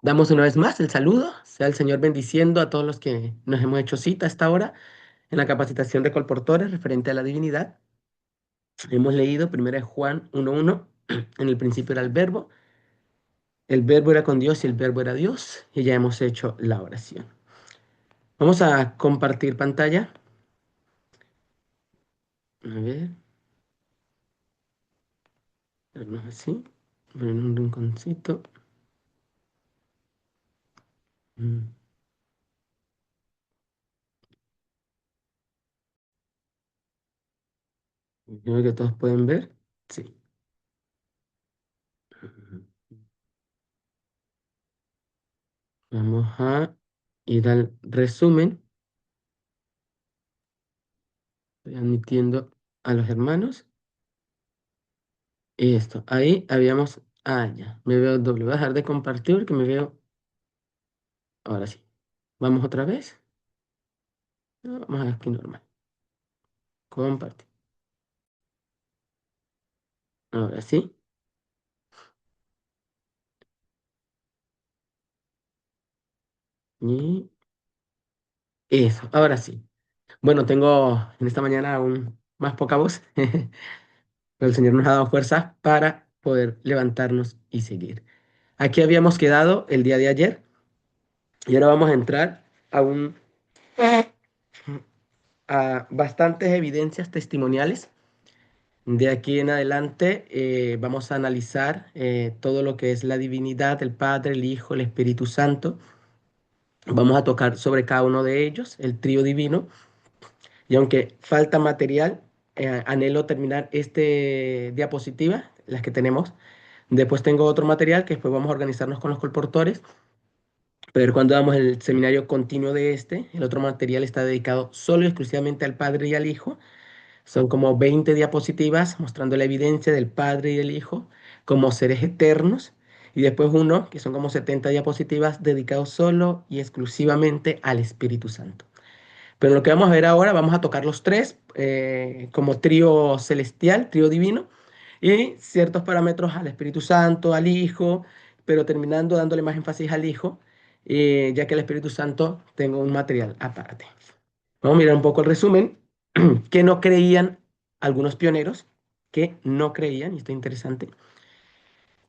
Damos una vez más el saludo, sea el Señor bendiciendo a todos los que nos hemos hecho cita a esta hora en la capacitación de colportores referente a la divinidad. Hemos leído 1 Juan 1:1, en el principio era el verbo era con Dios y el verbo era Dios, y ya hemos hecho la oración. Vamos a compartir pantalla. A ver, vernos así, poner un rinconcito. Mm, Creo que todos pueden ver. Sí. Vamos a ir al resumen. Estoy admitiendo a los hermanos. Esto, ahí habíamos. Ah, ya, me veo doble. Voy a dejar de compartir porque me veo. Ahora sí. Vamos otra vez. No, vamos a aquí normal. Compartir. Ahora sí. Y eso, ahora sí. Bueno, tengo en esta mañana aún más poca voz, pero el Señor nos ha dado fuerza para poder levantarnos y seguir. Aquí habíamos quedado el día de ayer y ahora vamos a entrar a a bastantes evidencias testimoniales. De aquí en adelante vamos a analizar todo lo que es la divinidad, el Padre, el Hijo, el Espíritu Santo. Vamos a tocar sobre cada uno de ellos, el trío divino. Y aunque falta material, anhelo terminar este diapositiva, las que tenemos. Después tengo otro material que después vamos a organizarnos con los colportores. Pero cuando damos el seminario continuo de este, el otro material está dedicado solo y exclusivamente al Padre y al Hijo. Son como 20 diapositivas mostrando la evidencia del Padre y del Hijo como seres eternos. Y después uno, que son como 70 diapositivas dedicados solo y exclusivamente al Espíritu Santo. Pero lo que vamos a ver ahora, vamos a tocar los tres como trío celestial, trío divino, y ciertos parámetros al Espíritu Santo, al Hijo, pero terminando dándole más énfasis al Hijo, ya que el Espíritu Santo tengo un material aparte. Vamos a mirar un poco el resumen, que no creían algunos pioneros, que no creían, y esto es interesante.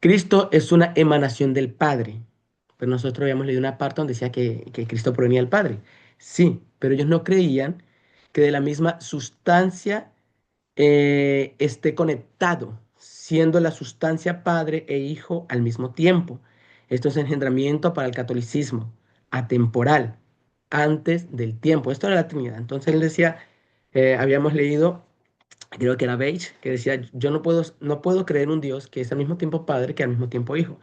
Cristo es una emanación del Padre, pero nosotros habíamos leído una parte donde decía que Cristo provenía del Padre. Sí, pero ellos no creían que de la misma sustancia esté conectado, siendo la sustancia Padre e Hijo al mismo tiempo. Esto es engendramiento para el catolicismo, atemporal, antes del tiempo. Esto era la Trinidad. Entonces él decía, habíamos leído, creo que era Beige, que decía, yo no puedo creer en un Dios que es al mismo tiempo Padre que al mismo tiempo Hijo.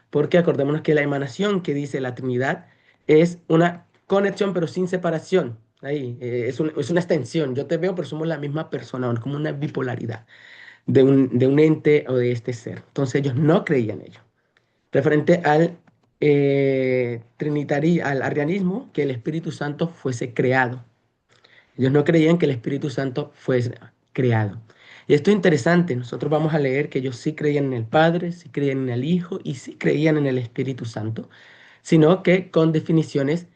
Porque acordémonos que la emanación que dice la Trinidad es una conexión pero sin separación. Ahí, es una extensión. Yo te veo, pero somos la misma persona, como una bipolaridad de un ente o de este ser. Entonces ellos no creían ello. Referente al al arrianismo, que el Espíritu Santo fuese creado. Ellos no creían que el Espíritu Santo fuese creado. Y esto es interesante. Nosotros vamos a leer que ellos sí creían en el Padre, sí creían en el Hijo y sí creían en el Espíritu Santo, sino que con definiciones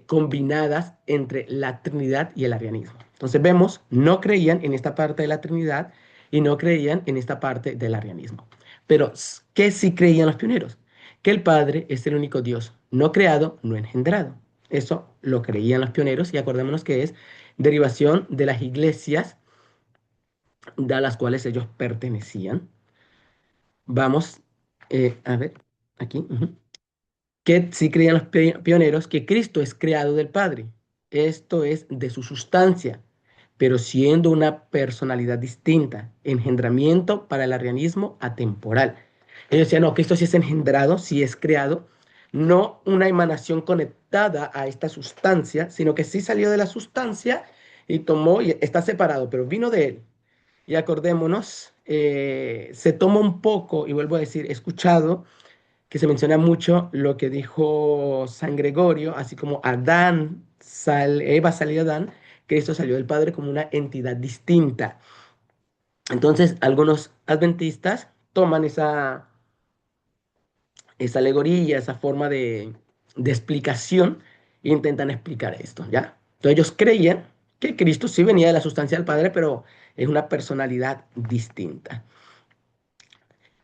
combinadas entre la Trinidad y el arianismo. Entonces vemos, no creían en esta parte de la Trinidad y no creían en esta parte del arianismo. Pero, ¿qué sí creían los pioneros? Que el Padre es el único Dios, no creado, no engendrado. Eso lo creían los pioneros y acordémonos que es derivación de las iglesias a las cuales ellos pertenecían. Vamos a ver aquí. Que sí creían los pioneros que Cristo es creado del Padre. Esto es de su sustancia, pero siendo una personalidad distinta, engendramiento para el arrianismo atemporal. Ellos decían, no, Cristo sí es engendrado, sí es creado, no una emanación conectada a esta sustancia, sino que sí salió de la sustancia y tomó, y está separado, pero vino de él. Y acordémonos, se toma un poco, y vuelvo a decir, he escuchado que se menciona mucho lo que dijo San Gregorio, así como Eva salió de Adán, Cristo salió del Padre como una entidad distinta. Entonces, algunos adventistas toman esa alegoría, esa forma de explicación, intentan explicar esto, ¿ya? Entonces ellos creían que Cristo sí venía de la sustancia del Padre, pero es una personalidad distinta.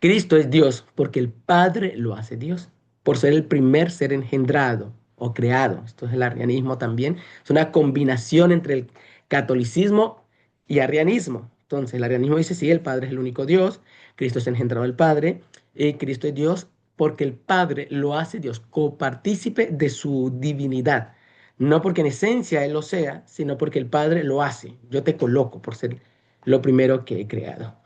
Cristo es Dios porque el Padre lo hace Dios, por ser el primer ser engendrado o creado. Esto es el arrianismo también. Es una combinación entre el catolicismo y arrianismo. Entonces, el arrianismo dice, sí, el Padre es el único Dios, Cristo es engendrado del Padre, y Cristo es Dios porque el Padre lo hace Dios, copartícipe de su divinidad. No porque en esencia Él lo sea, sino porque el Padre lo hace. Yo te coloco por ser lo primero que he creado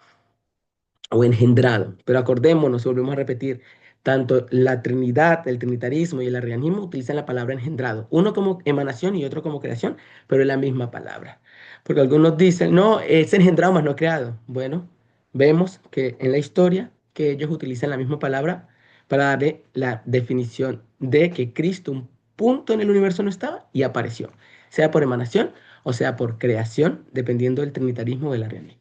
o engendrado. Pero acordémonos, y volvemos a repetir, tanto la Trinidad, el trinitarismo y el arrianismo utilizan la palabra engendrado, uno como emanación y otro como creación, pero es la misma palabra. Porque algunos dicen, no, es engendrado más no creado. Bueno, vemos que en la historia que ellos utilizan la misma palabra para darle la definición de que Cristo, un punto en el universo no estaba y apareció, sea por emanación o sea por creación, dependiendo del trinitarismo o del arrianismo.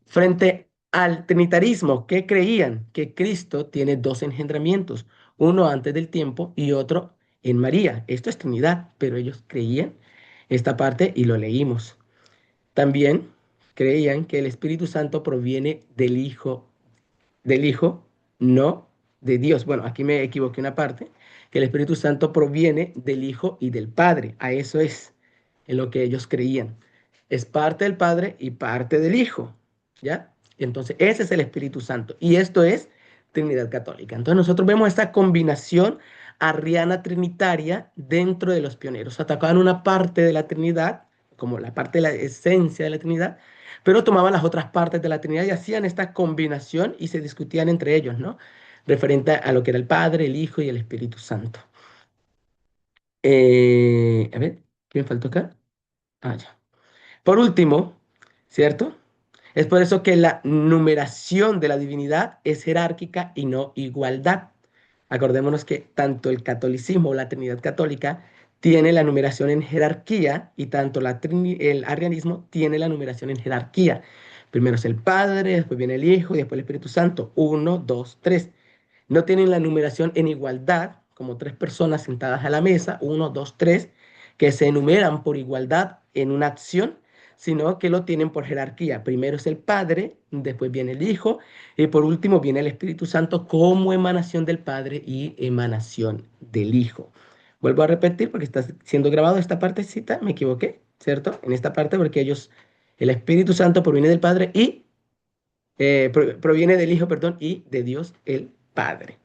Frente al trinitarismo, que creían que Cristo tiene dos engendramientos, uno antes del tiempo y otro en María. Esto es Trinidad, pero ellos creían esta parte y lo leímos. También creían que el Espíritu Santo proviene del Hijo, no de Dios. Bueno, aquí me equivoqué una parte, que el Espíritu Santo proviene del Hijo y del Padre. A eso es en lo que ellos creían. Es parte del Padre y parte del Hijo, ¿ya? Entonces, ese es el Espíritu Santo. Y esto es Trinidad Católica. Entonces, nosotros vemos esta combinación arriana trinitaria dentro de los pioneros. Atacaban una parte de la Trinidad, como la parte de la esencia de la Trinidad, pero tomaban las otras partes de la Trinidad y hacían esta combinación y se discutían entre ellos, ¿no? Referente a lo que era el Padre, el Hijo y el Espíritu Santo. A ver, ¿quién faltó acá? Ah, ya. Por último, ¿cierto? Es por eso que la numeración de la divinidad es jerárquica y no igualdad. Acordémonos que tanto el catolicismo o la Trinidad católica tiene la numeración en jerarquía y tanto el arrianismo tiene la numeración en jerarquía. Primero es el Padre, después viene el Hijo y después el Espíritu Santo. Uno, dos, tres. No tienen la numeración en igualdad, como tres personas sentadas a la mesa, uno, dos, tres, que se enumeran por igualdad en una acción, sino que lo tienen por jerarquía. Primero es el Padre, después viene el Hijo y por último viene el Espíritu Santo como emanación del Padre y emanación del Hijo. Vuelvo a repetir porque está siendo grabado esta partecita, me equivoqué, ¿cierto? En esta parte porque ellos, el Espíritu Santo proviene del Padre y proviene del Hijo, perdón, y de Dios el Padre.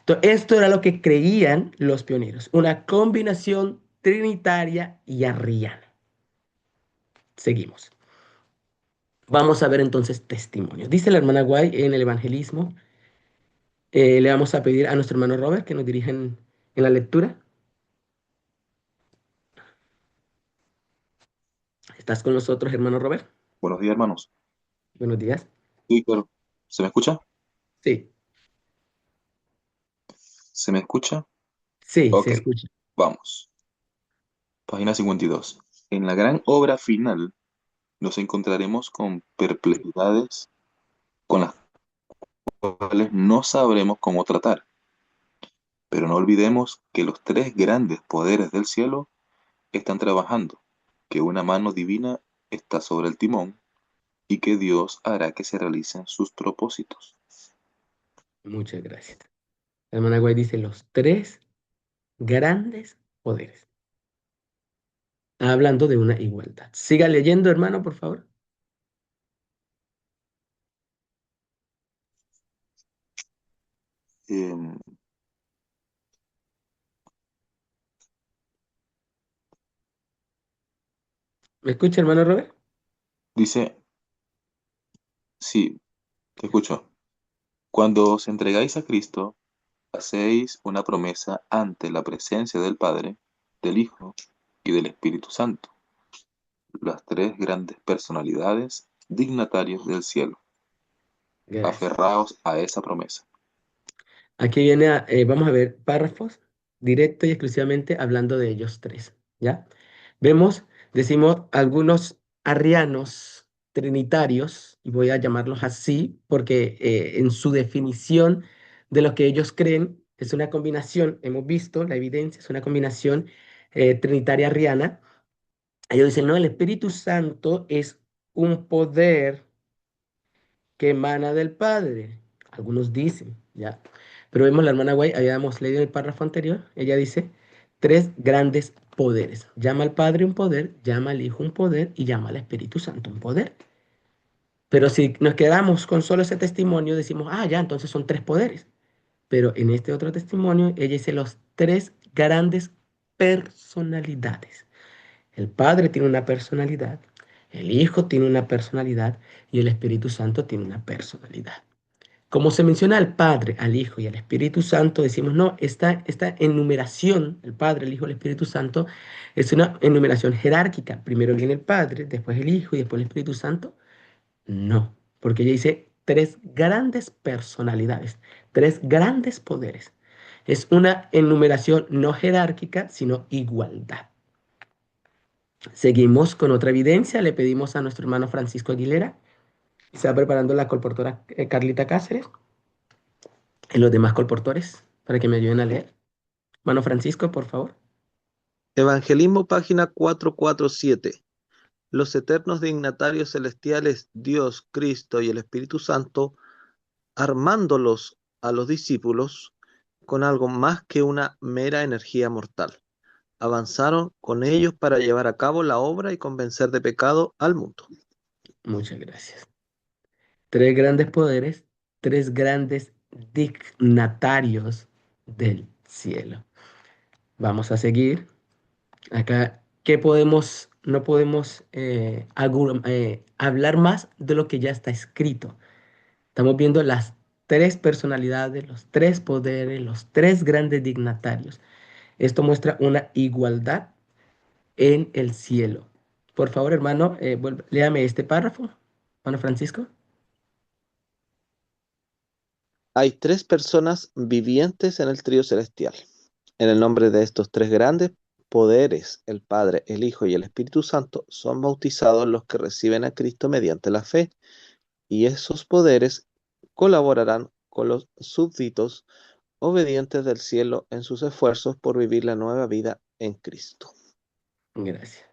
Entonces, esto era lo que creían los pioneros, una combinación trinitaria y arriana. Seguimos. Vamos a ver entonces testimonios. Dice la hermana Guay en el evangelismo, le vamos a pedir a nuestro hermano Robert que nos dirija en la lectura. ¿Estás con nosotros, hermano Robert? Buenos días, hermanos. Buenos días. Sí, claro. ¿Se me escucha? Sí, ¿Se me escucha? sí, se Ok, escucha. vamos. Página 52. En la gran obra final nos encontraremos con perplejidades con las cuales no sabremos cómo tratar, pero no olvidemos que los tres grandes poderes del cielo están trabajando, que una mano divina está sobre el timón y que Dios hará que se realicen sus propósitos. Muchas gracias. La hermana Guay dice los tres grandes poderes. Hablando de una igualdad. Siga leyendo, hermano, por favor. Eh, ¿Me escucha, hermano Robert? dice, sí, te escucho. Cuando os entregáis a Cristo, hacéis una promesa ante la presencia del Padre, del Hijo y del Espíritu Santo, las tres grandes personalidades dignatarios del cielo. Gracias. Aferraos a esa promesa. Aquí viene, vamos a ver párrafos directo y exclusivamente hablando de ellos tres, ¿ya? Vemos, decimos, algunos arrianos trinitarios, y voy a llamarlos así porque en su definición de lo que ellos creen. Es una combinación, hemos visto la evidencia, es una combinación trinitaria arriana. Ellos dicen, no, el Espíritu Santo es un poder que emana del Padre. Algunos dicen, ya. Pero vemos la hermana White, habíamos leído en el párrafo anterior, ella dice, tres grandes poderes. Llama al Padre un poder, llama al Hijo un poder y llama al Espíritu Santo un poder. Pero si nos quedamos con solo ese testimonio, decimos, ah, ya, entonces son tres poderes. Pero en este otro testimonio, ella dice los tres grandes personalidades. El Padre tiene una personalidad, el Hijo tiene una personalidad y el Espíritu Santo tiene una personalidad. Como se menciona al Padre, al Hijo y al Espíritu Santo, decimos, no, esta enumeración, el Padre, el Hijo, el Espíritu Santo, es una enumeración jerárquica. Primero viene el Padre, después el Hijo y después el Espíritu Santo. No, porque ella dice tres grandes personalidades, tres grandes poderes. Es una enumeración no jerárquica, sino igualdad. Seguimos con otra evidencia. Le pedimos a nuestro hermano Francisco Aguilera, y se va preparando la colportora Carlita Cáceres, y los demás colportores, para que me ayuden a leer. Hermano Francisco, por favor. Evangelismo, página 447. Los eternos dignatarios celestiales, Dios, Cristo y el Espíritu Santo, armándolos a los discípulos con algo más que una mera energía mortal. Avanzaron con ellos para llevar a cabo la obra y convencer de pecado al mundo. Muchas gracias. Tres grandes poderes, tres grandes dignatarios del cielo. Vamos a seguir. Acá, ¿qué podemos, no podemos hablar más de lo que ya está escrito? Estamos viendo las tres personalidades, los tres poderes, los tres grandes dignatarios. Esto muestra una igualdad en el cielo. Por favor, hermano, léame este párrafo, hermano Francisco. Hay tres personas vivientes en el trío celestial. En el nombre de estos tres grandes poderes, el Padre, el Hijo y el Espíritu Santo, son bautizados los que reciben a Cristo mediante la fe, y esos poderes colaborarán con los súbditos obedientes del cielo en sus esfuerzos por vivir la nueva vida en Cristo. Gracias.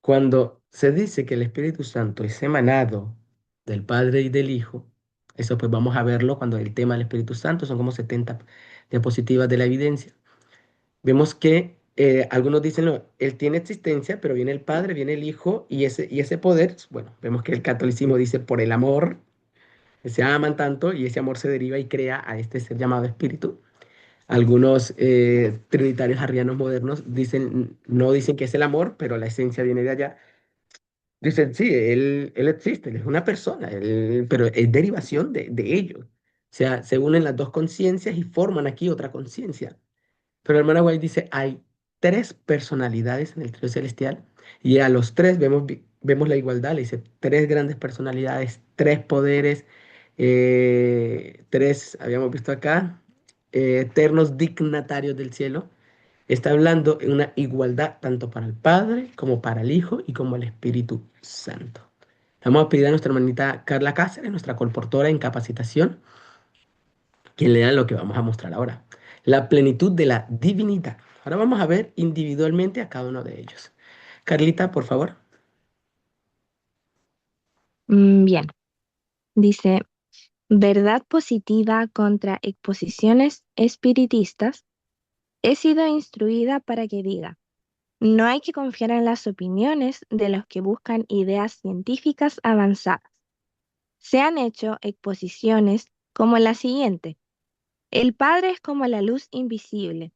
Cuando se dice que el Espíritu Santo es emanado del Padre y del Hijo, eso pues vamos a verlo cuando el tema del Espíritu Santo, son como 70 diapositivas de la evidencia. Vemos que algunos dicen, no, él tiene existencia, pero viene el Padre, viene el Hijo, y ese poder, bueno, vemos que el catolicismo dice por el amor, que se aman tanto, y ese amor se deriva y crea a este ser llamado Espíritu. Algunos trinitarios arrianos modernos dicen, no dicen que es el amor, pero la esencia viene de allá. Dicen, sí, él existe, él es una persona, pero es derivación de ello. O sea, se unen las dos conciencias y forman aquí otra conciencia. Pero el hermano White dice, hay tres personalidades en el trío celestial y a los tres vemos la igualdad, le dice, tres grandes personalidades, tres poderes, tres, habíamos visto acá, eternos dignatarios del cielo. Está hablando en una igualdad tanto para el Padre como para el Hijo y como el Espíritu Santo. Vamos a pedir a nuestra hermanita Carla Cáceres, nuestra colportora en capacitación, quien lea lo que vamos a mostrar ahora. La plenitud de la divinidad. Ahora vamos a ver individualmente a cada uno de ellos. Carlita, por favor. Bien, dice, verdad positiva contra exposiciones espiritistas. He sido instruida para que diga, no hay que confiar en las opiniones de los que buscan ideas científicas avanzadas. Se han hecho exposiciones como la siguiente. El Padre es como la luz invisible,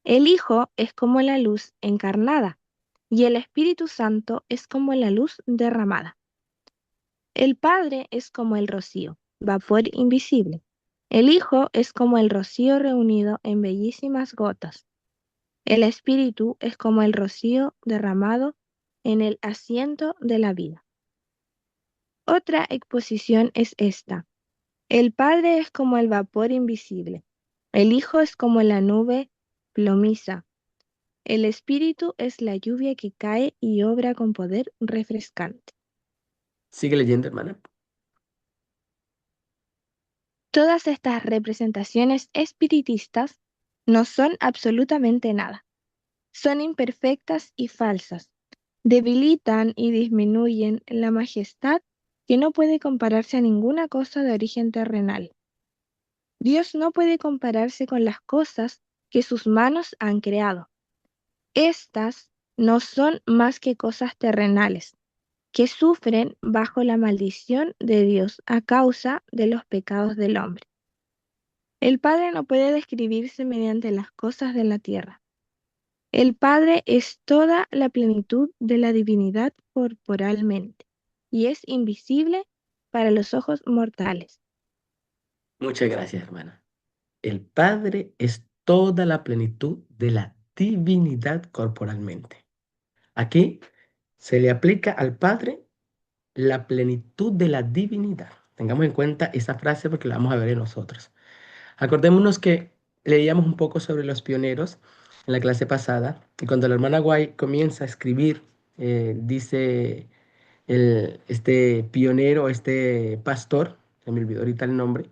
el Hijo es como la luz encarnada y el Espíritu Santo es como la luz derramada. El Padre es como el rocío, vapor invisible. El Hijo es como el rocío reunido en bellísimas gotas. El Espíritu es como el rocío derramado en el asiento de la vida. Otra exposición es esta. El Padre es como el vapor invisible. El Hijo es como la nube plomiza. El Espíritu es la lluvia que cae y obra con poder refrescante. Sigue leyendo, hermana. Todas estas representaciones espiritistas no son absolutamente nada. Son imperfectas y falsas. Debilitan y disminuyen la majestad que no puede compararse a ninguna cosa de origen terrenal. Dios no puede compararse con las cosas que sus manos han creado. Estas no son más que cosas terrenales, que sufren bajo la maldición de Dios a causa de los pecados del hombre. El Padre no puede describirse mediante las cosas de la tierra. El Padre es toda la plenitud de la divinidad corporalmente y es invisible para los ojos mortales. Muchas gracias, hermana. El Padre es toda la plenitud de la divinidad corporalmente. Aquí se le aplica al Padre la plenitud de la divinidad. Tengamos en cuenta esa frase porque la vamos a ver en nosotros. Acordémonos que leíamos un poco sobre los pioneros en la clase pasada y cuando la hermana Guay comienza a escribir, dice este pionero, este pastor, se me olvidó ahorita el nombre,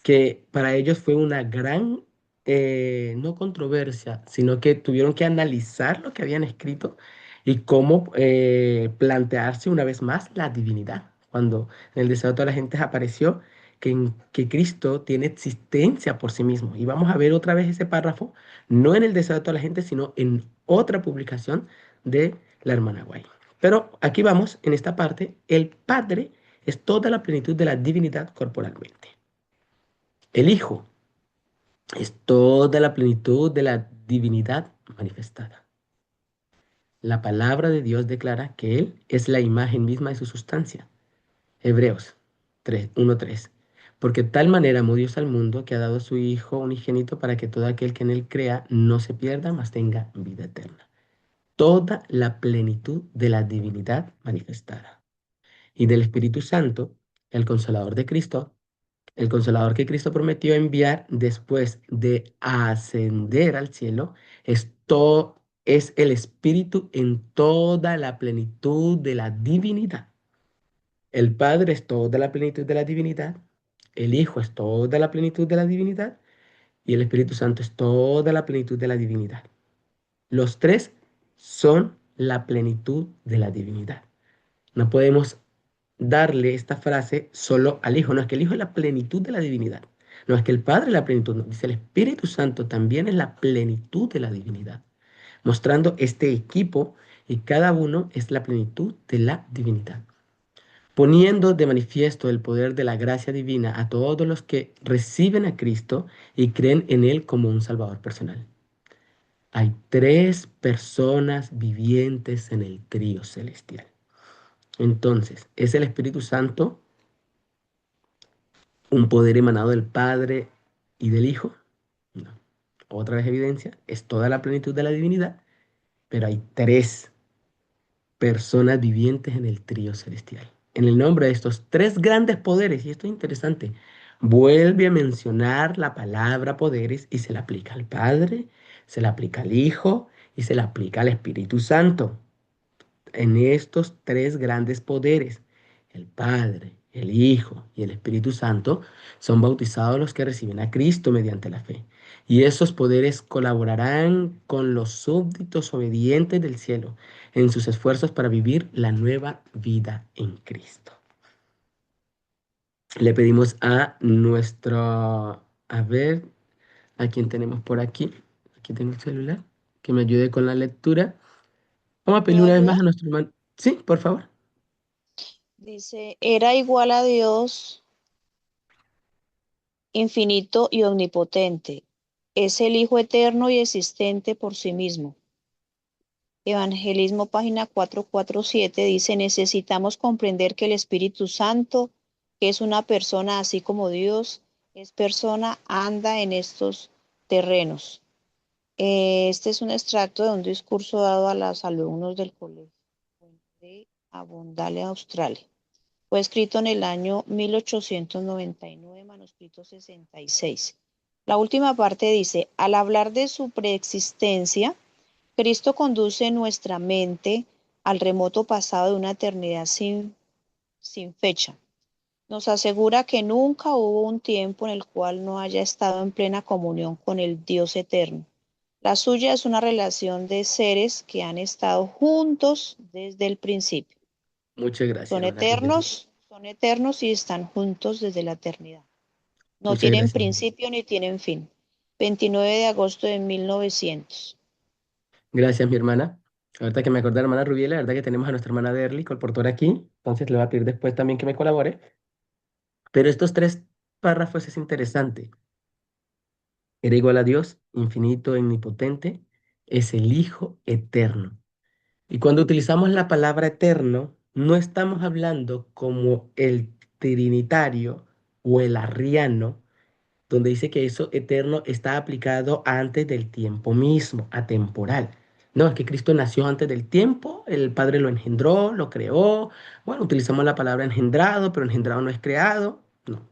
que para ellos fue una gran, no controversia, sino que tuvieron que analizar lo que habían escrito y cómo plantearse una vez más la divinidad. Cuando en el deseo de toda la gente apareció que Cristo tiene existencia por sí mismo. Y vamos a ver otra vez ese párrafo, no en el deseo de toda la gente, sino en otra publicación de la hermana Guay. Pero aquí vamos, en esta parte, el Padre es toda la plenitud de la divinidad corporalmente. El Hijo es toda la plenitud de la divinidad manifestada. La palabra de Dios declara que Él es la imagen misma de su sustancia. Hebreos 1:3. Porque de tal manera amó Dios al mundo que ha dado a su Hijo unigénito para que todo aquel que en Él crea no se pierda, mas tenga vida eterna. Toda la plenitud de la divinidad manifestada. Y del Espíritu Santo, el Consolador de Cristo, el Consolador que Cristo prometió enviar después de ascender al cielo, es el Espíritu en toda la plenitud de la divinidad. El Padre es toda la plenitud de la divinidad, el Hijo es toda la plenitud de la divinidad y el Espíritu Santo es toda la plenitud de la divinidad. Los tres son la plenitud de la divinidad. No podemos darle esta frase solo al Hijo. No es que el Hijo es la plenitud de la divinidad. No es que el Padre es la plenitud. No. Dice el Espíritu Santo también es la plenitud de la divinidad. Mostrando este equipo y cada uno es la plenitud de la divinidad. Poniendo de manifiesto el poder de la gracia divina a todos los que reciben a Cristo y creen en Él como un Salvador personal. Hay tres personas vivientes en el trío celestial. Entonces, ¿es el Espíritu Santo un poder emanado del Padre y del Hijo? No. Otra vez evidencia, es toda la plenitud de la divinidad, pero hay tres personas vivientes en el trío celestial. En el nombre de estos tres grandes poderes, y esto es interesante, vuelve a mencionar la palabra poderes y se la aplica al Padre, se la aplica al Hijo y se la aplica al Espíritu Santo. En estos tres grandes poderes, el Padre, el Hijo y el Espíritu Santo, son bautizados los que reciben a Cristo mediante la fe. Y esos poderes colaborarán con los súbditos obedientes del cielo en sus esfuerzos para vivir la nueva vida en Cristo. Le pedimos a ver, ¿a quién tenemos por aquí? Aquí tengo el celular, que me ayude con la lectura. Vamos a pedirle ¿Puedo una vez más ayudar? a nuestro hermano. Sí, por favor. Dice, era igual a Dios, infinito y omnipotente. Es el Hijo eterno y existente por sí mismo. Evangelismo, página 447, dice, necesitamos comprender que el Espíritu Santo, que es una persona así como Dios, es persona, anda en estos terrenos. Este es un extracto de un discurso dado a los alumnos del colegio de Avondale, Australia. Fue escrito en el año 1899, manuscrito 66. La última parte dice, al hablar de su preexistencia, Cristo conduce nuestra mente al remoto pasado de una eternidad sin fecha. Nos asegura que nunca hubo un tiempo en el cual no haya estado en plena comunión con el Dios eterno. La suya es una relación de seres que han estado juntos desde el principio. Muchas gracias, hermana Rubén. Son eternos y están juntos desde la eternidad. No Muchas tienen gracias. principio ni tienen fin. 29 de agosto de 1900. Gracias, mi hermana. Ahorita que me acordé, hermana Rubiela, la verdad que tenemos a nuestra hermana Derly, colportora aquí, entonces le voy a pedir después también que me colabore. Pero estos tres párrafos es interesante. Era igual a Dios, infinito, omnipotente, es el Hijo eterno. Y cuando utilizamos la palabra eterno, no estamos hablando como el trinitario o el arriano, donde dice que eso eterno está aplicado antes del tiempo mismo, atemporal. No, es que Cristo nació antes del tiempo, el Padre lo engendró, lo creó. Bueno, utilizamos la palabra engendrado, pero engendrado no es creado. No.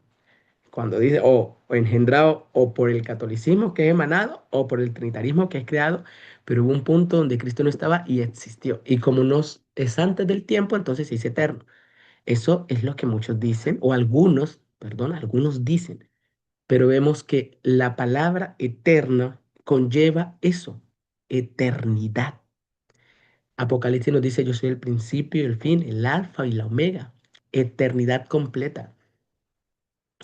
Cuando dice o engendrado o por el catolicismo que es emanado o por el trinitarismo que es creado, pero hubo un punto donde Cristo no estaba y existió. Y como no es antes del tiempo, entonces se dice eterno. Eso es lo que muchos dicen, o algunos, perdón, algunos dicen, pero vemos que la palabra eterna conlleva eso, eternidad. Apocalipsis nos dice, yo soy el principio y el fin, el alfa y la omega, eternidad completa.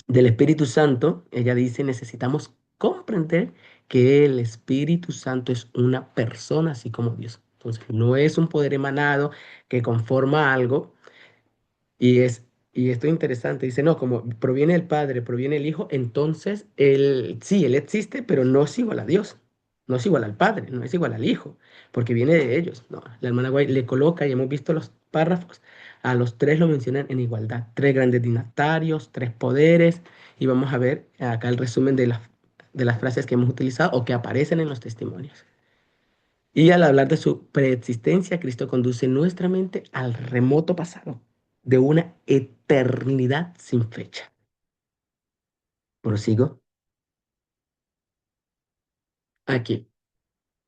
Del Espíritu Santo, ella dice, necesitamos comprender que el Espíritu Santo es una persona así como Dios. Entonces, no es un poder emanado que conforma algo, y es, y esto es interesante, dice, no, como proviene del Padre, proviene el Hijo, entonces él, sí, él existe, pero no es igual a Dios, no es igual al Padre, no es igual al Hijo, porque viene de ellos. No, la hermana White le coloca, y hemos visto los párrafos, a los tres lo mencionan en igualdad, tres grandes dignatarios, tres poderes, y vamos a ver acá el resumen de las frases que hemos utilizado o que aparecen en los testimonios. Y al hablar de su preexistencia, Cristo conduce nuestra mente al remoto pasado, de una eternidad sin fecha. Prosigo. Aquí.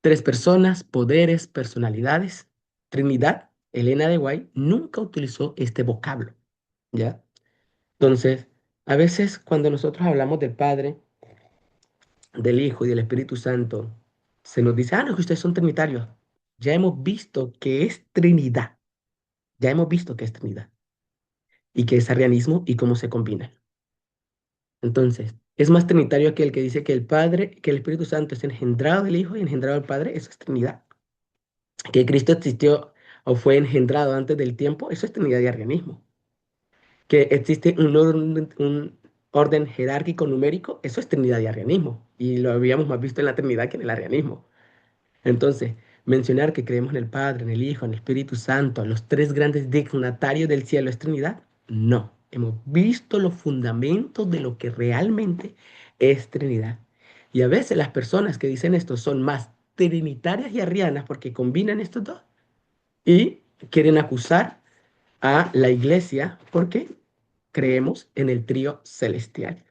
Tres personas, poderes, personalidades. Trinidad, Elena de White, nunca utilizó este vocablo. ¿Ya? Entonces, a veces cuando nosotros hablamos del Padre, del Hijo y del Espíritu Santo, se nos dice, no, que ustedes son trinitarios. Ya hemos visto que es Trinidad. Ya hemos visto que es Trinidad. Y que es arrianismo y cómo se combina. Entonces, es más trinitario aquel que dice que el Padre, que el Espíritu Santo es engendrado del Hijo y engendrado del Padre, eso es Trinidad. Que Cristo existió o fue engendrado antes del tiempo, eso es Trinidad y arrianismo. Que existe un orden jerárquico numérico, eso es Trinidad y arrianismo. Y lo habíamos más visto en la Trinidad que en el arrianismo. Entonces, mencionar que creemos en el Padre, en el Hijo, en el Espíritu Santo, los tres grandes dignatarios del cielo es Trinidad. No, hemos visto los fundamentos de lo que realmente es Trinidad. Y a veces las personas que dicen esto son más trinitarias y arrianas porque combinan estos dos y quieren acusar a la iglesia porque creemos en el trío celestial.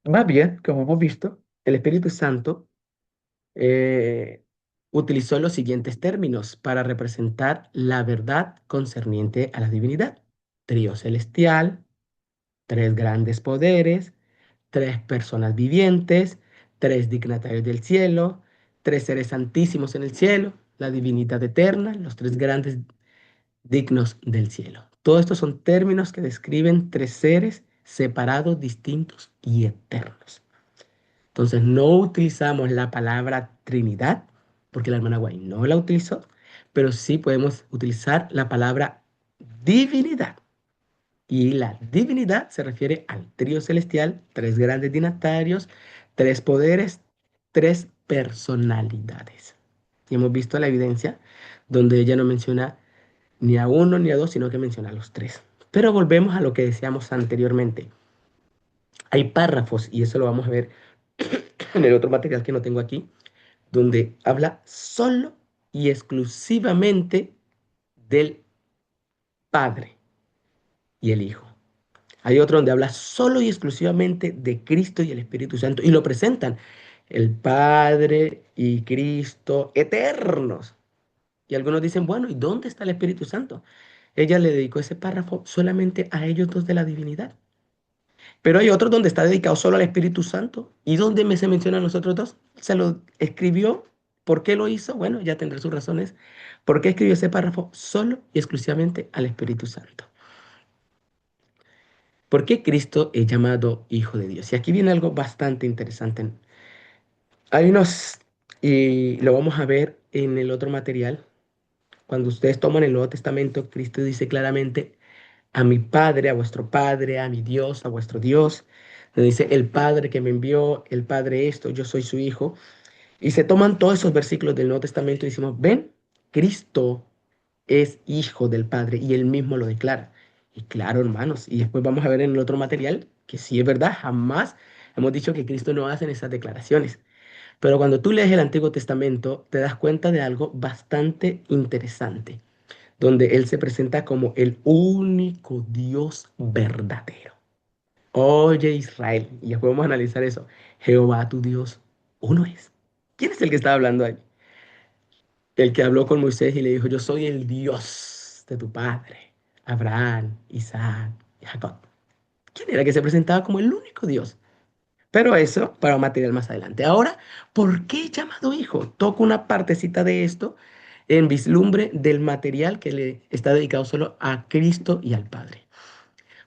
Más bien, como hemos visto, el Espíritu Santo eh, utilizó los siguientes términos para representar la verdad concerniente a la divinidad. Trío celestial, tres grandes poderes, tres personas vivientes, tres dignatarios del cielo, tres seres santísimos en el cielo, la divinidad eterna, los tres grandes dignos del cielo. Todos estos son términos que describen tres seres separados, distintos y eternos. Entonces no utilizamos la palabra Trinidad, porque la hermana Guay no la utilizó, pero sí podemos utilizar la palabra divinidad. Y la divinidad se refiere al trío celestial, tres grandes dinastarios, tres poderes, tres personalidades. Y hemos visto la evidencia donde ella no menciona ni a uno ni a dos, sino que menciona a los tres. Pero volvemos a lo que decíamos anteriormente. Hay párrafos, y eso lo vamos a ver en el otro material que no tengo aquí, donde habla solo y exclusivamente del Padre y el Hijo. Hay otro donde habla solo y exclusivamente de Cristo y el Espíritu Santo y lo presentan el Padre y Cristo eternos. Y algunos dicen, bueno, ¿y dónde está el Espíritu Santo? ella le dedicó ese párrafo solamente a ellos dos de la divinidad. Pero hay otros donde está dedicado solo al Espíritu Santo. ¿Y donde se mencionan los otros dos? Se lo escribió. ¿Por qué lo hizo? Bueno, ya tendré sus razones. ¿Por qué escribió ese párrafo solo y exclusivamente al Espíritu Santo? ¿Por qué Cristo es llamado Hijo de Dios? Y aquí viene algo bastante interesante. Hay unos, y lo vamos a ver en el otro material. Cuando ustedes toman el Nuevo Testamento, Cristo dice claramente a mi Padre, a vuestro Padre, a mi Dios, a vuestro Dios. Le dice el Padre que me envió, el Padre esto, yo soy su Hijo. Y se toman todos esos versículos del Nuevo Testamento y decimos, ven, Cristo es Hijo del Padre y él mismo lo declara. Y claro, hermanos, y después vamos a ver en el otro material que sí es verdad, jamás hemos dicho que Cristo no hace esas declaraciones. Pero cuando tú lees el Antiguo Testamento, te das cuenta de algo bastante interesante, donde Él se presenta como el único Dios verdadero. Oye Israel, y después vamos a analizar eso. Jehová tu Dios, uno es. ¿Quién es el que está hablando ahí? El que habló con Moisés y le dijo, yo soy el Dios de tu padre, Abraham, Isaac y Jacob. ¿Quién era que se presentaba como el único Dios? Pero eso para un material más adelante. Ahora, ¿por qué llamado hijo? Toco una partecita de esto en vislumbre del material que le está dedicado solo a Cristo y al Padre.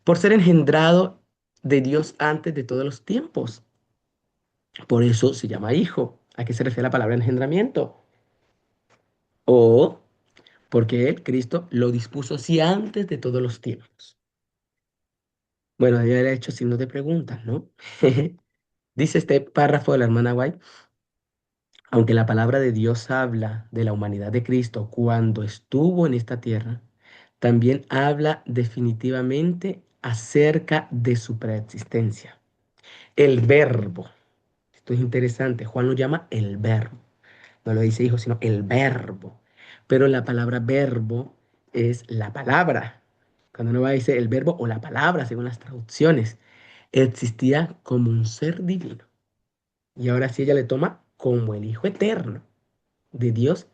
Por ser engendrado de Dios antes de todos los tiempos. Por eso se llama hijo. ¿A qué se refiere la palabra engendramiento? O porque él, Cristo, lo dispuso así antes de todos los tiempos. Bueno, ya le he hecho signos de preguntas, ¿no? Dice este párrafo de la hermana White. Aunque la palabra de Dios habla de la humanidad de Cristo cuando estuvo en esta tierra, también habla definitivamente acerca de su preexistencia. El verbo, esto es interesante, Juan lo llama el verbo, no lo dice hijo, sino el verbo. Pero la palabra verbo es la palabra. Cuando uno va a decir el verbo o la palabra, según las traducciones, existía como un ser divino. Y ahora sí ella le toma como el Hijo eterno de Dios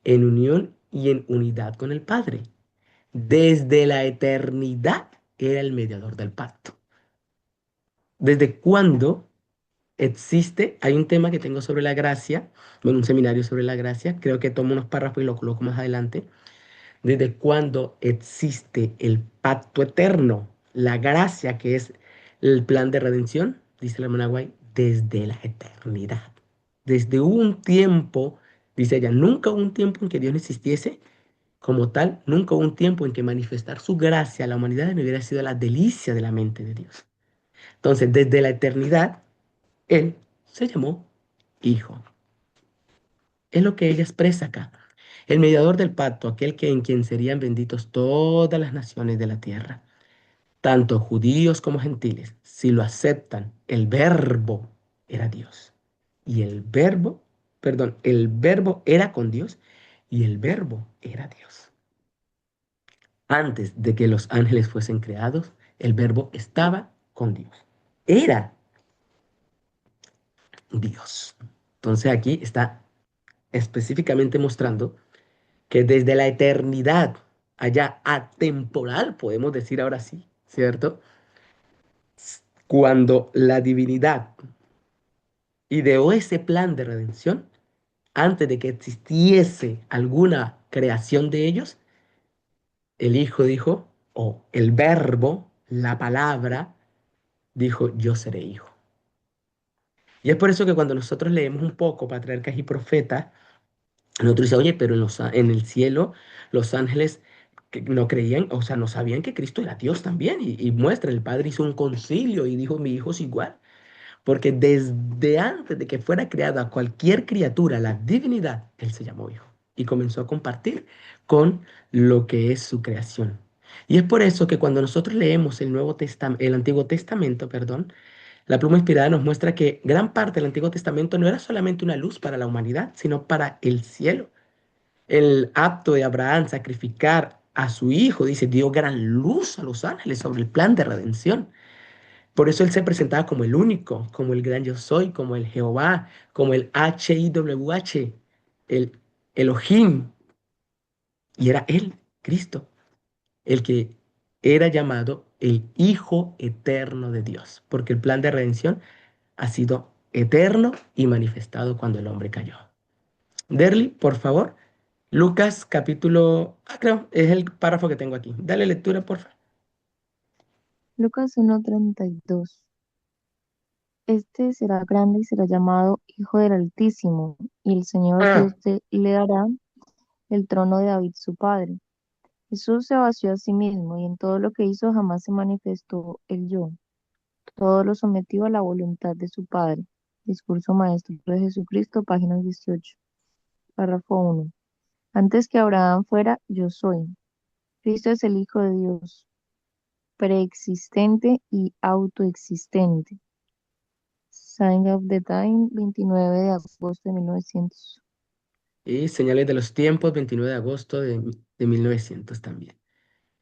en unión y en unidad con el Padre. Desde la eternidad era el mediador del pacto. ¿Desde cuándo existe? Hay un tema que tengo sobre la gracia, bueno, un seminario sobre la gracia, creo que tomo unos párrafos y lo coloco más adelante. ¿Desde cuándo existe el pacto eterno? La gracia que es el plan de redención, dice la hermana Guay, desde la eternidad. Desde un tiempo, dice ella, nunca hubo un tiempo en que Dios no existiese como tal, nunca hubo un tiempo en que manifestar su gracia a la humanidad no hubiera sido la delicia de la mente de Dios. Entonces, desde la eternidad, Él se llamó Hijo. Es lo que ella expresa acá. El mediador del pacto, aquel que en quien serían benditos todas las naciones de la tierra, tanto judíos como gentiles, si lo aceptan, el verbo era Dios. Y el verbo, perdón, el verbo era con Dios y el verbo era Dios. Antes de que los ángeles fuesen creados, el verbo estaba con Dios. Era Dios. Entonces aquí está específicamente mostrando que desde la eternidad, allá atemporal, podemos decir ahora sí, ¿cierto? Cuando la divinidad ideó ese plan de redención, antes de que existiese alguna creación de ellos, el Hijo dijo, o el verbo, la palabra, dijo, yo seré hijo. Y es por eso que cuando nosotros leemos un poco Patriarcas y Profetas, nosotros decimos, oye, pero en el cielo los ángeles que no creían, o sea, no sabían que Cristo era Dios también. Y muestra, el Padre hizo un concilio y dijo, mi hijo es igual. Porque desde antes de que fuera creada cualquier criatura, la divinidad, Él se llamó hijo. Y comenzó a compartir con lo que es su creación. Y es por eso que cuando nosotros leemos el Antiguo Testamento, perdón, la pluma inspirada nos muestra que gran parte del Antiguo Testamento no era solamente una luz para la humanidad, sino para el cielo. El acto de Abraham sacrificar a su hijo, dice, dio gran luz a los ángeles sobre el plan de redención. Por eso él se presentaba como el único, como el gran yo soy, como el Jehová, como el HIWH, el Elohim. Y era él, Cristo. el que era llamado el Hijo Eterno de Dios, porque el plan de redención ha sido eterno y manifestado cuando el hombre cayó. Derly, por favor, Lucas capítulo, creo, es el párrafo que tengo aquí. Dale lectura, por favor. Lucas 1:32. Este será grande y será llamado Hijo del Altísimo, y el Señor Dios le dará el trono de David su padre. Jesús se vació a sí mismo y en todo lo que hizo jamás se manifestó el yo. Todo lo sometió a la voluntad de su Padre. Discurso Maestro de Jesucristo, página 18. Párrafo 1. Antes que Abraham fuera, yo soy. Cristo es el Hijo de Dios, preexistente y autoexistente. Sign of the Time, 29 de agosto de 1900. Y Señales de los Tiempos, 29 de agosto de 1900 también.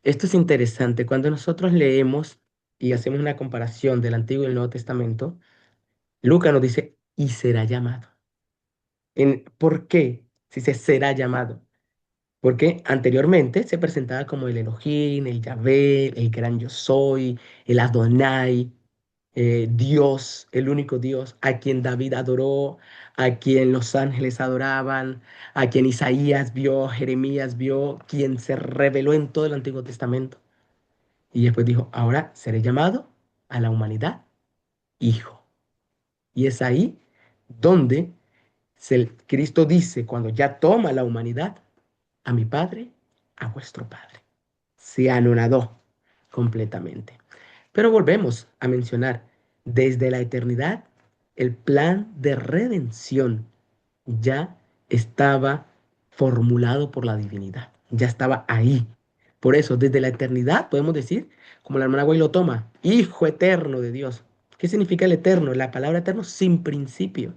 Esto es interesante. Cuando nosotros leemos y hacemos una comparación del Antiguo y el Nuevo Testamento, Lucas nos dice, y será llamado. ¿Por qué? Si se será llamado. Porque anteriormente se presentaba como el Elohim, el Yahvé, el gran yo soy, el Adonai, Dios, el único Dios, a quien David adoró, a quien los ángeles adoraban, a quien Isaías vio, Jeremías vio, quien se reveló en todo el Antiguo Testamento. Y después dijo, ahora seré llamado a la humanidad hijo. Y es ahí donde Cristo dice, cuando ya toma la humanidad, a mi Padre, a vuestro Padre. Se anonadó completamente. Pero volvemos a mencionar, desde la eternidad, el plan de redención ya estaba formulado por la divinidad, ya estaba ahí. Por eso, desde la eternidad podemos decir, como la hermana Güey lo toma, Hijo eterno de Dios. ¿Qué significa el eterno? La palabra eterno sin principio.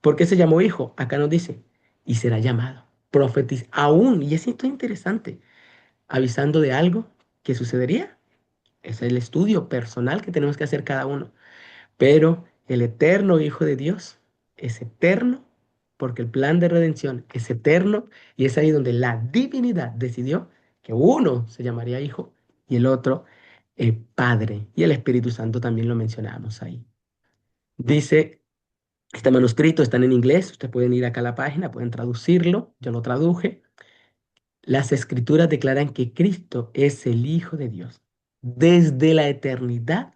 ¿Por qué se llamó hijo? Acá nos dice, y será llamado. Profetiza aún, y esto es interesante, avisando de algo que sucedería. Es el estudio personal que tenemos que hacer cada uno. Pero el eterno Hijo de Dios es eterno porque el plan de redención es eterno y es ahí donde la divinidad decidió que uno se llamaría Hijo y el otro Padre. Y el Espíritu Santo también lo mencionábamos ahí. Dice, este manuscrito está en inglés, ustedes pueden ir acá a la página, pueden traducirlo, yo lo traduje. Las escrituras declaran que Cristo es el Hijo de Dios. Desde la eternidad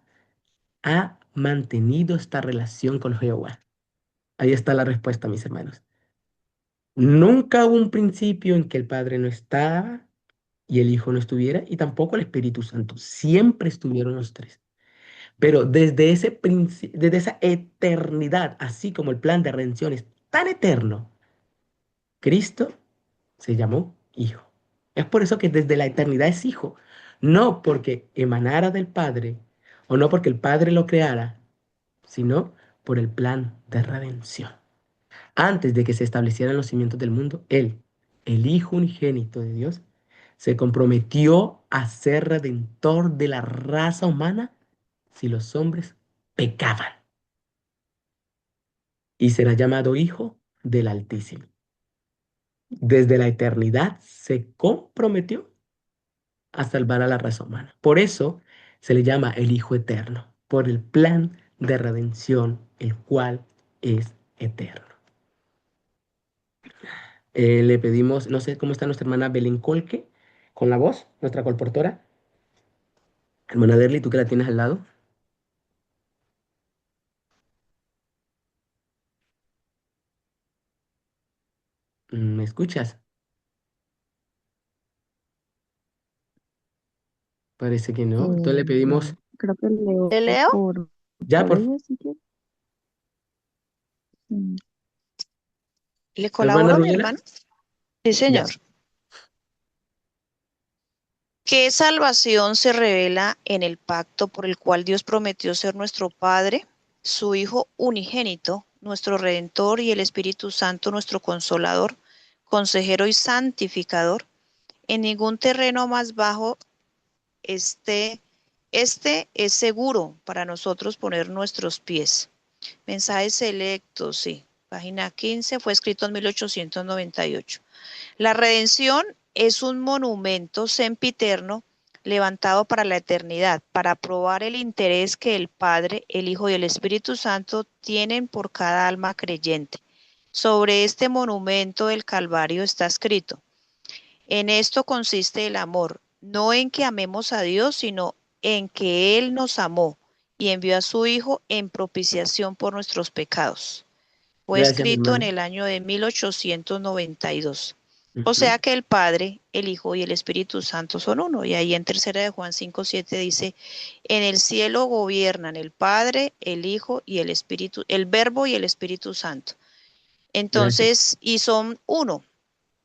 ha mantenido esta relación con Jehová. Ahí está la respuesta, mis hermanos. Nunca hubo un principio en que el Padre no estaba y el Hijo no estuviera, y tampoco el Espíritu Santo. Siempre estuvieron los tres. Pero desde esa eternidad, así como el plan de redención es tan eterno, Cristo se llamó Hijo. Es por eso que desde la eternidad es Hijo. No porque emanara del Padre o no porque el Padre lo creara, sino por el plan de redención. Antes de que se establecieran los cimientos del mundo, Él, el Hijo unigénito de Dios, se comprometió a ser redentor de la raza humana si los hombres pecaban. Y será llamado Hijo del Altísimo. Desde la eternidad se comprometió a salvar a la raza humana. Por eso se le llama el Hijo Eterno, por el plan de redención, el cual es eterno. Le pedimos, no sé cómo está nuestra hermana Belén Colque, con la voz, nuestra colportora. Hermana Derly, tú que la tienes al lado. ¿Me escuchas? Parece que no. Entonces le pedimos, Creo que leo ¿Le leo? ya, por por ella, si quieres. ¿Le hermana colaboro, mi Rugela. hermano? Sí, Ya. señor. ¿Qué salvación se revela en el pacto por el cual Dios prometió ser nuestro Padre, su Hijo unigénito, nuestro Redentor, y el Espíritu Santo, nuestro Consolador, Consejero y Santificador? En ningún terreno más bajo este es seguro para nosotros poner nuestros pies. Mensajes selectos, sí. Página 15, fue escrito en 1898. La redención es un monumento sempiterno levantado para la eternidad, para probar el interés que el Padre, el Hijo y el Espíritu Santo tienen por cada alma creyente. Sobre este monumento del Calvario está escrito: en esto consiste el amor, no en que amemos a Dios, sino en que Él nos amó y envió a su Hijo en propiciación por nuestros pecados. Fue Gracias, mi escrito en hermano. el año de 1892. O Ujú. sea que el Padre, el Hijo y el Espíritu Santo son uno. Y ahí en tercera de Juan 5:7 dice: en el cielo gobiernan el Padre, el Hijo y el Espíritu, el Verbo y el Espíritu Santo. Gracias. Entonces, y son uno.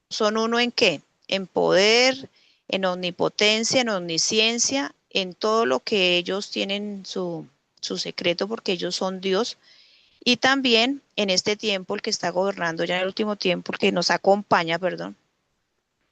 ¿Son uno en qué? En poder, en omnipotencia, en omnisciencia, en todo lo que ellos tienen su secreto, porque ellos son Dios. Y también en este tiempo, el que está gobernando ya en el último tiempo, el que nos acompaña, perdón,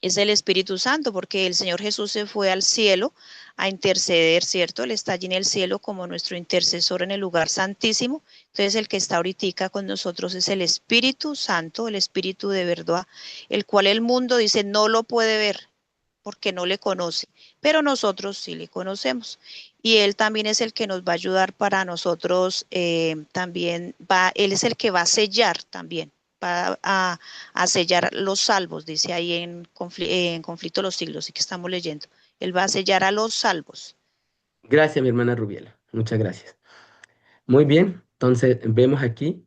es el Espíritu Santo, porque el Señor Jesús se fue al cielo a interceder, ¿cierto? Él está allí en el cielo como nuestro intercesor en el lugar santísimo. Entonces el que está ahorita con nosotros es el Espíritu Santo, el Espíritu de verdad, el cual el mundo dice no lo puede ver porque no le conoce, pero nosotros sí le conocemos. Y Él también es el que nos va a ayudar para nosotros, también Él es el que va a sellar también, va a sellar los salvos, dice ahí en Conflicto de los Siglos, y que estamos leyendo. Él va a sellar a los salvos. Gracias, mi hermana Rubiela. Muchas gracias. Muy bien. Entonces, vemos aquí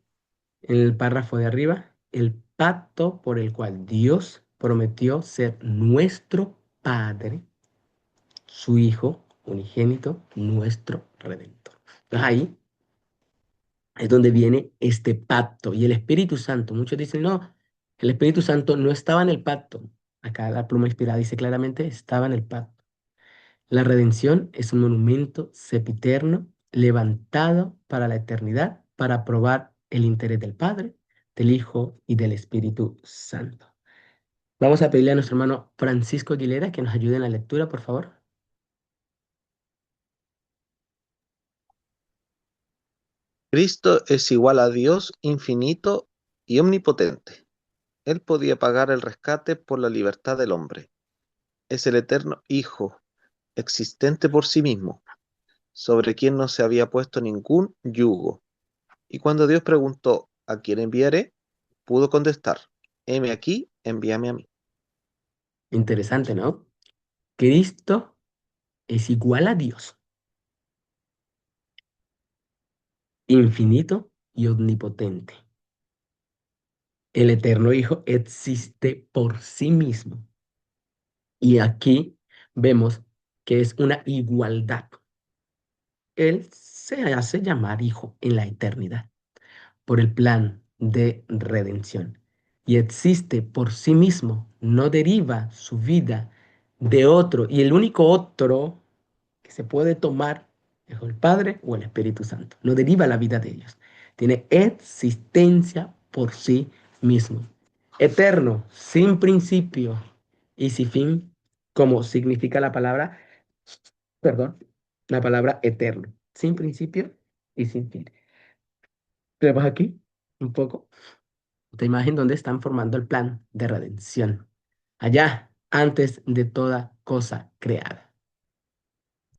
en el párrafo de arriba el pacto por el cual Dios prometió ser nuestro Padre, su Hijo unigénito, nuestro Redentor. Entonces ahí es donde viene este pacto. Y el Espíritu Santo, muchos dicen, no, el Espíritu Santo no estaba en el pacto. Acá la pluma inspirada dice claramente, estaba en el pacto. La redención es un monumento sempiterno levantado para la eternidad para probar el interés del Padre, del Hijo y del Espíritu Santo. Vamos a pedirle a nuestro hermano Francisco Aguilera que nos ayude en la lectura, por favor. Cristo es igual a Dios infinito y omnipotente. Él podía pagar el rescate por la libertad del hombre. Es el eterno Hijo, existente por sí mismo, sobre quien no se había puesto ningún yugo. Y cuando Dios preguntó, ¿a quién enviaré?, pudo contestar, heme aquí, envíame a mí. Interesante, ¿no? Cristo es igual a Dios, infinito y omnipotente. El eterno Hijo existe por sí mismo. Y aquí vemos que es una igualdad. Él se hace llamar Hijo en la eternidad por el plan de redención y existe por sí mismo, no deriva su vida de otro. Y el único otro que se puede tomar es el Padre o el Espíritu Santo. No deriva la vida de ellos. Tiene existencia por sí mismo. Eterno, sin principio y sin fin, como significa la palabra, perdón, la palabra eterno. Sin principio y sin fin. Vemos aquí un poco esta imagen donde están formando el plan de redención. Allá, antes de toda cosa creada.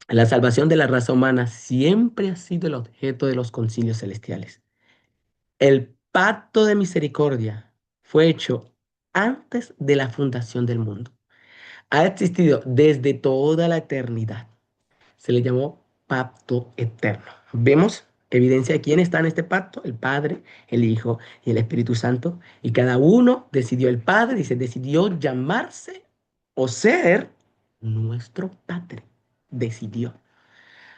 La salvación de la raza humana siempre ha sido el objeto de los concilios celestiales. El pacto de misericordia fue hecho antes de la fundación del mundo. Ha existido desde toda la eternidad. Se le llamó pacto eterno. Vemos evidencia de quién está en este pacto, el Padre, el Hijo y el Espíritu Santo. Y cada uno decidió, el Padre, dice, decidió llamarse o ser nuestro Padre. Decidió.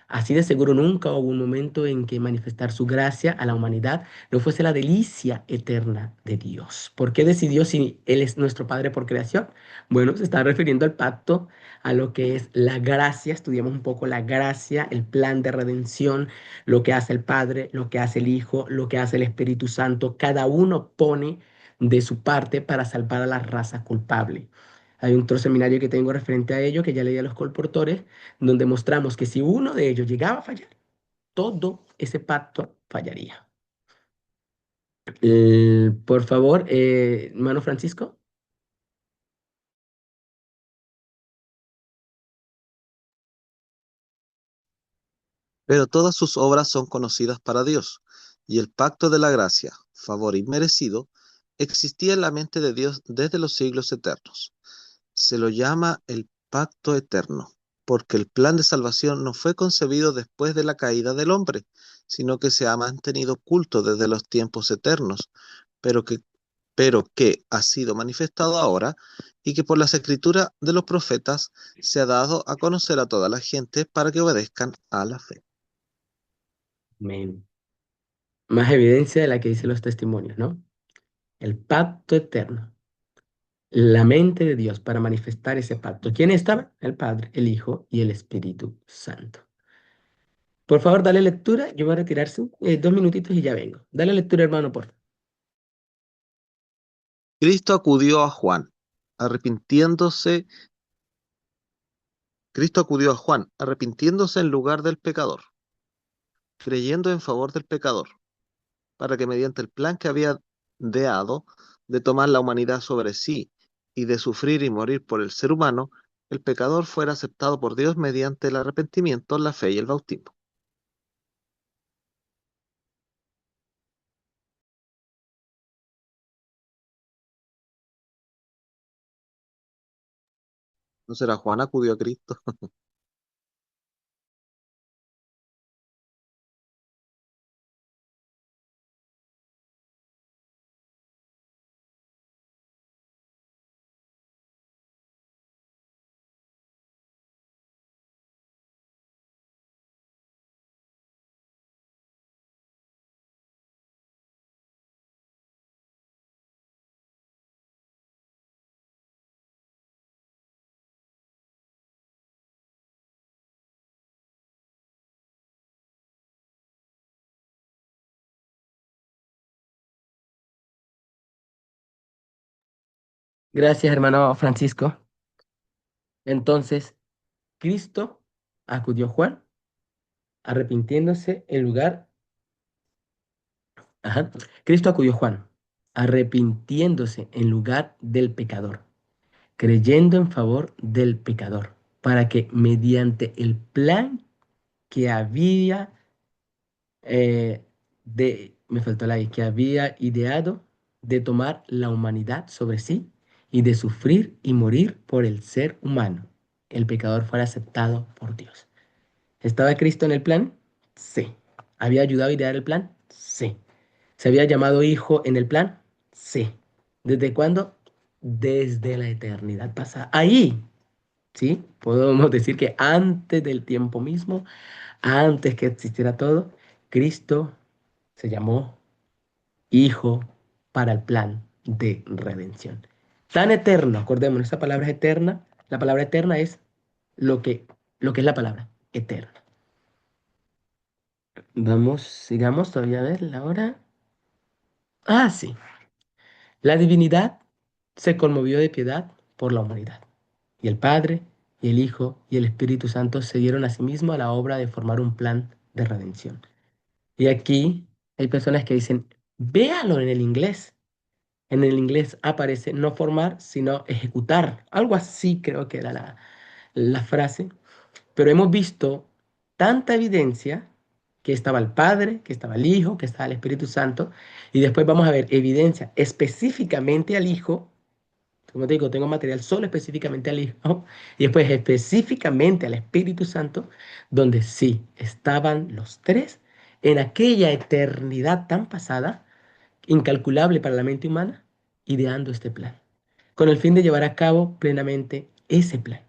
Así de seguro nunca hubo un momento en que manifestar su gracia a la humanidad no fuese la delicia eterna de Dios. ¿Por qué decidió si Él es nuestro Padre por creación? Bueno, se está refiriendo al pacto, a lo que es la gracia. Estudiamos un poco la gracia, el plan de redención, lo que hace el Padre, lo que hace el Hijo, lo que hace el Espíritu Santo. Cada uno pone de su parte para salvar a la raza culpable. Hay otro seminario que tengo referente a ello, que ya leí a los colportores, donde mostramos que si uno de ellos llegaba a fallar, todo ese pacto fallaría. Por favor, hermano Francisco. Pero todas sus obras son conocidas para Dios, y el pacto de la gracia, favor inmerecido, existía en la mente de Dios desde los siglos eternos. Se lo llama el pacto eterno, porque el plan de salvación no fue concebido después de la caída del hombre, sino que se ha mantenido oculto desde los tiempos eternos, pero que, pero que ha sido manifestado ahora y que por las escrituras de los profetas se ha dado a conocer a toda la gente para que obedezcan a la fe. Amén. Más evidencia de la que dicen los testimonios, ¿no? El pacto eterno. La mente de Dios para manifestar ese pacto. ¿Quién estaba? El Padre, el Hijo y el Espíritu Santo. Por favor, dale lectura. Yo voy a retirarse 2 minutitos y ya vengo. Dale lectura, hermano, por favor. Cristo acudió a Juan, arrepintiéndose, Cristo acudió a Juan, arrepintiéndose en lugar del pecador, creyendo en favor del pecador, para que mediante el plan que había dado de tomar la humanidad sobre sí y de sufrir y morir por el ser humano, el pecador fuera aceptado por Dios mediante el arrepentimiento, la fe y el bautismo. ¿No será Juan acudió a Cristo? Gracias, hermano Francisco. Entonces, Cristo acudió a Juan, arrepintiéndose en lugar. Ajá. Cristo acudió a Juan, arrepintiéndose en lugar del pecador, creyendo en favor del pecador, para que mediante el plan que había me faltó la I, que había ideado de tomar la humanidad sobre sí y de sufrir y morir por el ser humano, el pecador fuera aceptado por Dios. ¿Estaba Cristo en el plan? Sí. ¿Había ayudado a idear el plan? Sí. ¿Se había llamado hijo en el plan? Sí. ¿Desde cuándo? Desde la eternidad pasada. Ahí, ¿sí? Podemos decir que antes del tiempo mismo, antes que existiera todo, Cristo se llamó Hijo para el plan de redención. Tan eterno, acordémonos, esa palabra es eterna. La palabra eterna es lo que, lo que es la palabra, eterna. Vamos, sigamos todavía a ver la hora. Ah, sí. La divinidad se conmovió de piedad por la humanidad. Y el Padre, y el Hijo, y el Espíritu Santo se dieron a sí mismos a la obra de formar un plan de redención. Y aquí hay personas que dicen, véalo en el inglés. En el inglés aparece no formar, sino ejecutar. Algo así creo que era la frase. Pero hemos visto tanta evidencia que estaba el Padre, que estaba el Hijo, que estaba el Espíritu Santo. Y después vamos a ver evidencia específicamente al Hijo. Como te digo, tengo material solo específicamente al Hijo. Y después específicamente al Espíritu Santo, donde sí estaban los tres en aquella eternidad tan pasada, incalculable para la mente humana, ideando este plan, con el fin de llevar a cabo plenamente ese plan.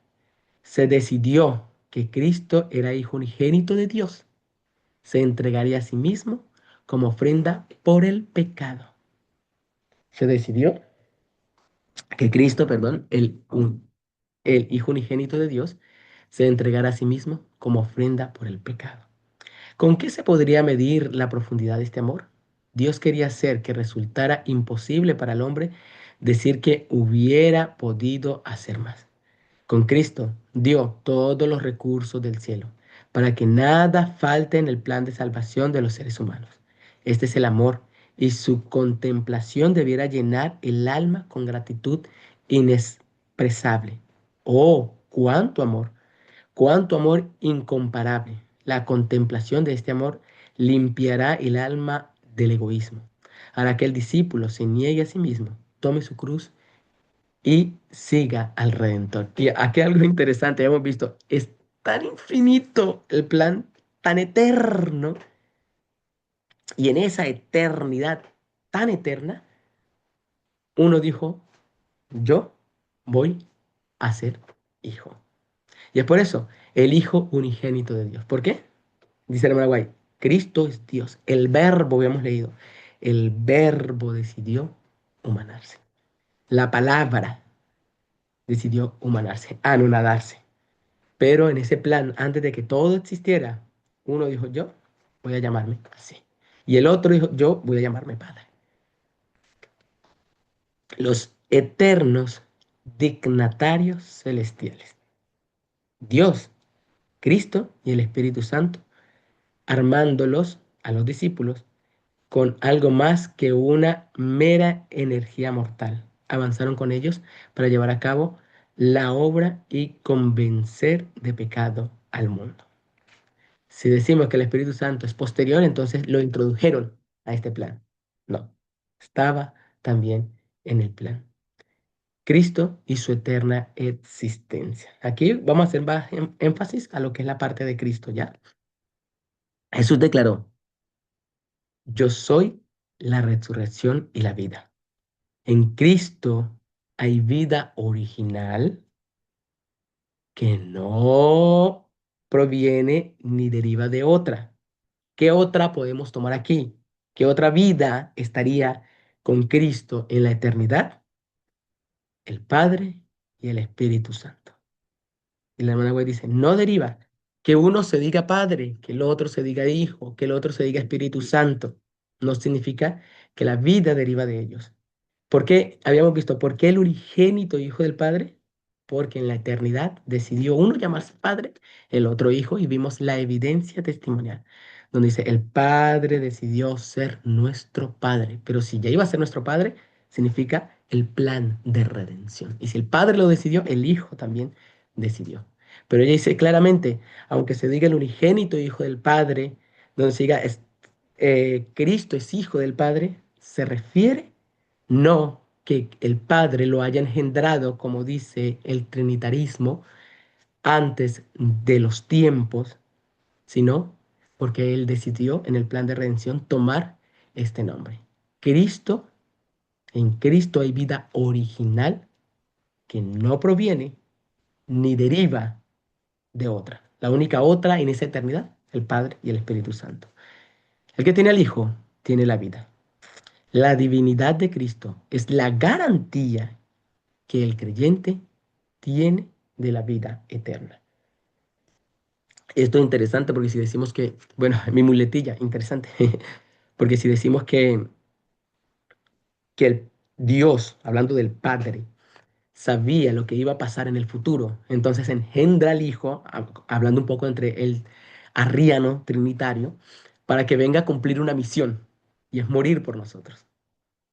Se decidió que Cristo era hijo unigénito de Dios, se entregaría a sí mismo como ofrenda por el pecado. Se decidió que Cristo, perdón, el hijo unigénito de Dios, se entregara a sí mismo como ofrenda por el pecado. ¿Con qué se podría medir la profundidad de este amor? Dios quería hacer que resultara imposible para el hombre decir que hubiera podido hacer más. Con Cristo dio todos los recursos del cielo para que nada falte en el plan de salvación de los seres humanos. Este es el amor y su contemplación debiera llenar el alma con gratitud inexpresable. Oh, cuánto amor incomparable. La contemplación de este amor limpiará el alma del egoísmo. Hará que el discípulo se niegue a sí mismo, tome su cruz y siga al Redentor. Y aquí algo interesante, hemos visto, es tan infinito el plan, tan eterno, y en esa eternidad tan eterna, uno dijo, yo voy a ser hijo. Y es por eso, el Hijo unigénito de Dios. ¿Por qué? Dice el hermano Guay, Cristo es Dios. El verbo, habíamos leído, el verbo decidió humanarse. La palabra decidió humanarse, anonadarse. Pero en ese plan, antes de que todo existiera, uno dijo, yo voy a llamarme así. Y el otro dijo, yo voy a llamarme Padre. Los eternos dignatarios celestiales. Dios, Cristo y el Espíritu Santo, armándolos a los discípulos con algo más que una mera energía mortal. Avanzaron con ellos para llevar a cabo la obra y convencer de pecado al mundo. Si decimos que el Espíritu Santo es posterior, entonces lo introdujeron a este plan. No, estaba también en el plan. Cristo y su eterna existencia. Aquí vamos a hacer más énfasis a lo que es la parte de Cristo, ¿ya? Jesús declaró, yo soy la resurrección y la vida. En Cristo hay vida original que no proviene ni deriva de otra. ¿Qué otra podemos tomar aquí? ¿Qué otra vida estaría con Cristo en la eternidad? El Padre y el Espíritu Santo. Y la hermana Güey dice, no deriva. Que uno se diga Padre, que el otro se diga Hijo, que el otro se diga Espíritu Santo. No significa que la vida deriva de ellos. ¿Por qué? Habíamos visto, ¿por qué el unigénito Hijo del Padre? Porque en la eternidad decidió uno llamarse Padre, el otro Hijo, y vimos la evidencia testimonial, donde dice, el Padre decidió ser nuestro Padre, pero si ya iba a ser nuestro Padre, significa el plan de redención. Y si el Padre lo decidió, el Hijo también decidió. Pero ella dice claramente, aunque se diga el unigénito Hijo del Padre, donde se diga Cristo es Hijo del Padre, se refiere no que el Padre lo haya engendrado, como dice el trinitarismo, antes de los tiempos, sino porque Él decidió en el plan de redención tomar este nombre. Cristo, en Cristo hay vida original que no proviene ni deriva de otra. La única otra en esa eternidad, el Padre y el Espíritu Santo. El que tiene al Hijo tiene la vida. La divinidad de Cristo es la garantía que el creyente tiene de la vida eterna. Esto es interesante porque si decimos que, bueno, mi muletilla, interesante, porque si decimos que el Dios, hablando del Padre, sabía lo que iba a pasar en el futuro, entonces engendra al Hijo, hablando un poco entre el arriano trinitario, para que venga a cumplir una misión, y es morir por nosotros.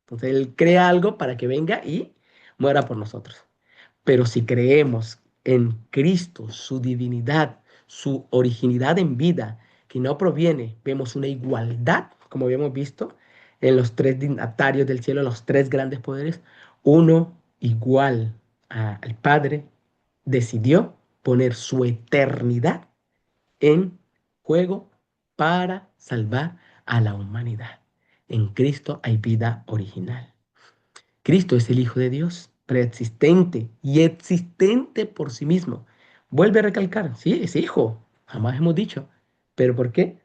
Entonces Él crea algo para que venga y muera por nosotros. Pero si creemos en Cristo, su divinidad, su originalidad en vida, que no proviene, vemos una igualdad, como habíamos visto, en los tres dignatarios del cielo, los tres grandes poderes, uno igual al Padre, decidió poner su eternidad en juego para salvar a la humanidad. En Cristo hay vida original. Cristo es el Hijo de Dios, preexistente y existente por sí mismo. Vuelve a recalcar, sí, es hijo, jamás hemos dicho. ¿Pero por qué?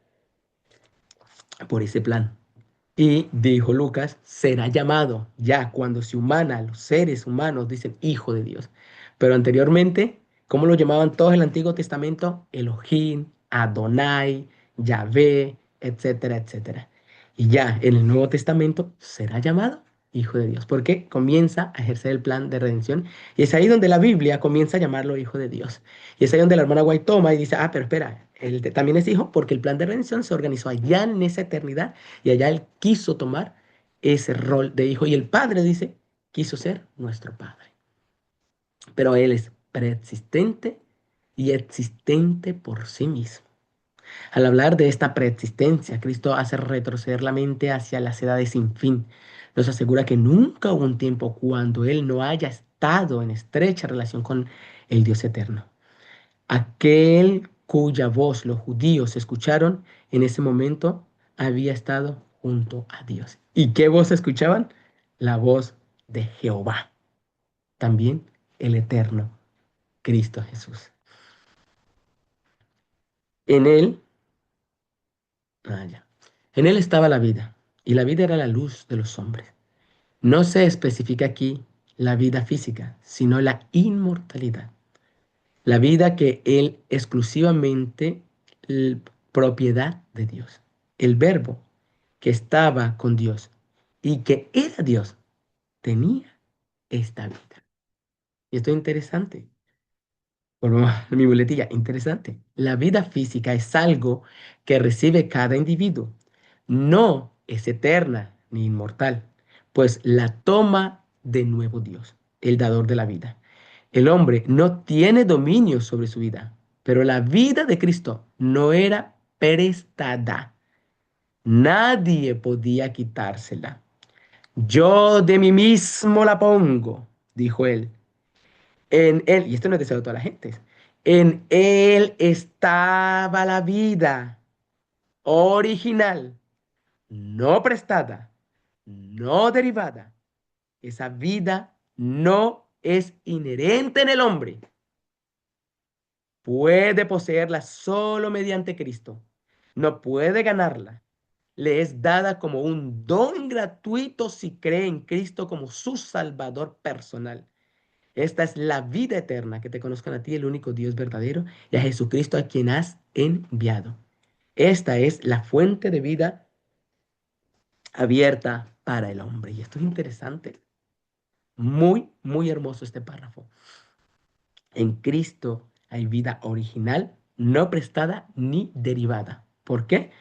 Por ese plan. Y dijo Lucas, será llamado ya cuando se humana, los seres humanos dicen Hijo de Dios. Pero anteriormente, ¿cómo lo llamaban todos en el Antiguo Testamento? Elohim, Adonai, Yahvé, etcétera, etcétera. Y ya en el Nuevo Testamento será llamado Hijo de Dios, porque comienza a ejercer el plan de redención. Y es ahí donde la Biblia comienza a llamarlo Hijo de Dios. Y es ahí donde la hermana White toma y dice, pero espera, él también es hijo porque el plan de redención se organizó allá en esa eternidad y allá él quiso tomar ese rol de hijo. Y el Padre dice, quiso ser nuestro Padre. Pero Él es preexistente y existente por sí mismo. Al hablar de esta preexistencia, Cristo hace retroceder la mente hacia las edades sin fin. Nos asegura que nunca hubo un tiempo cuando Él no haya estado en estrecha relación con el Dios eterno. Aquel cuya voz los judíos escucharon en ese momento había estado junto a Dios. ¿Y qué voz escuchaban? La voz de Jehová, también el eterno Cristo Jesús. En él, ya. En él estaba la vida, y la vida era la luz de los hombres. No se especifica aquí la vida física, sino la inmortalidad. La vida que él exclusivamente propiedad de Dios. El verbo que estaba con Dios y que era Dios tenía esta vida. Y esto es interesante. Volvemos a mi boletilla, interesante. La vida física es algo que recibe cada individuo. No es eterna ni inmortal, pues la toma de nuevo Dios, el dador de la vida. El hombre no tiene dominio sobre su vida, pero la vida de Cristo no era prestada. Nadie podía quitársela. Yo de mí mismo la pongo, dijo él. En él, y esto no es deseo de toda la gente, en él estaba la vida original, no prestada, no derivada. Esa vida no es inherente en el hombre. Puede poseerla solo mediante Cristo. No puede ganarla. Le es dada como un don gratuito si cree en Cristo como su Salvador personal. Esta es la vida eterna, que te conozcan a ti, el único Dios verdadero, y a Jesucristo a quien has enviado. Esta es la fuente de vida abierta para el hombre. Y esto es interesante. Muy, muy hermoso este párrafo. En Cristo hay vida original, no prestada ni derivada. ¿Por qué?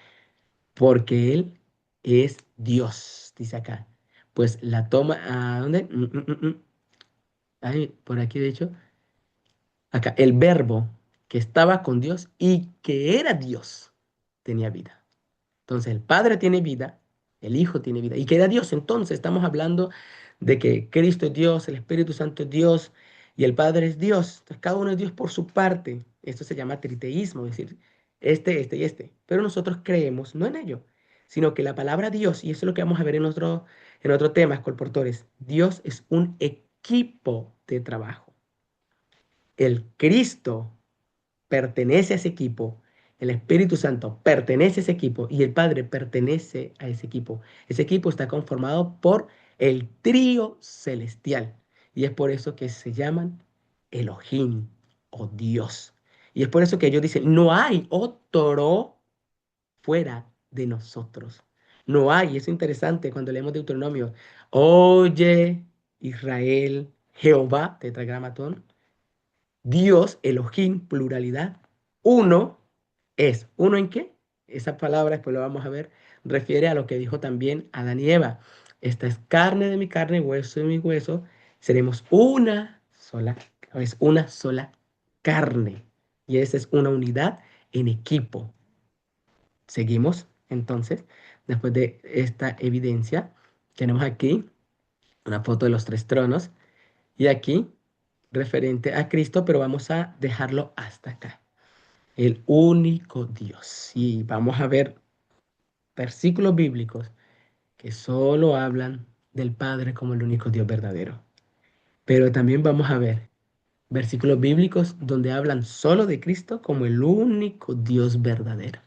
Porque Él es Dios, dice acá. Pues la toma, ¿a dónde? Ahí, por aquí de hecho. Acá, el verbo que estaba con Dios y que era Dios tenía vida. Entonces el Padre tiene vida, el Hijo tiene vida y que era Dios. Entonces estamos hablando de que Cristo es Dios, el Espíritu Santo es Dios y el Padre es Dios. Entonces cada uno es Dios por su parte. Esto se llama triteísmo, es decir, este y este. Pero nosotros creemos no en ello, sino que la palabra Dios, y eso es lo que vamos a ver en otro tema, colportores, Dios es un equipo de trabajo. El Cristo pertenece a ese equipo, el Espíritu Santo pertenece a ese equipo y el Padre pertenece a ese equipo. Ese equipo está conformado por el trío celestial y es por eso que se llaman Elohim o Dios. Y es por eso que ellos dicen, no hay otro fuera de nosotros. No hay, es interesante cuando leemos Deuteronomio. Oye, Israel, Jehová, tetragramatón, Dios, Elohim, pluralidad, uno es. ¿Uno en qué? Esa palabra, después lo vamos a ver, refiere a lo que dijo también Adán y Eva. Esta es carne de mi carne, hueso de mi hueso. Seremos es una sola carne. Y esa es una unidad en equipo. Seguimos, entonces, después de esta evidencia, tenemos aquí una foto de los tres tronos y aquí referente a Cristo, pero vamos a dejarlo hasta acá. El único Dios. Y vamos a ver versículos bíblicos que solo hablan del Padre como el único Dios verdadero. Pero también vamos a ver versículos bíblicos donde hablan solo de Cristo como el único Dios verdadero.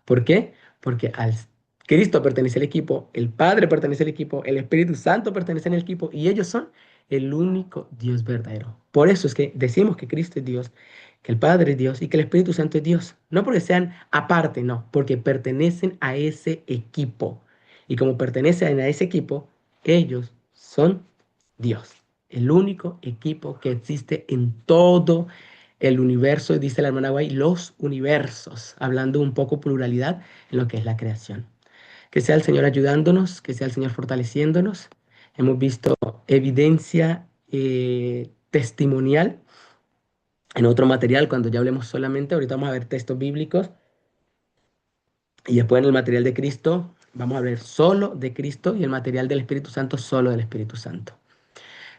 ¿Por qué? Porque al Cristo pertenece al equipo, el Padre pertenece al equipo, el Espíritu Santo pertenece al equipo y ellos son el único Dios verdadero. Por eso es que decimos que Cristo es Dios, que el Padre es Dios y que el Espíritu Santo es Dios. No porque sean aparte, no, porque pertenecen a ese equipo. Y como pertenecen a ese equipo, ellos son Dios, el único equipo que existe en todo el universo, dice la hermana Guay, los universos, hablando un poco pluralidad en lo que es la creación. Que sea el Señor ayudándonos, que sea el Señor fortaleciéndonos. Hemos visto evidencia testimonial en otro material, cuando ya hablemos solamente, ahorita vamos a ver textos bíblicos Y después en el material de Cristo vamos a hablar solo de Cristo y el material del Espíritu Santo solo del Espíritu Santo.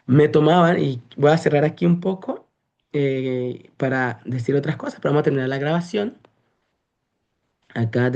Me tomaban, y voy a cerrar aquí un poco para decir otras cosas, pero vamos a terminar la grabación. Acá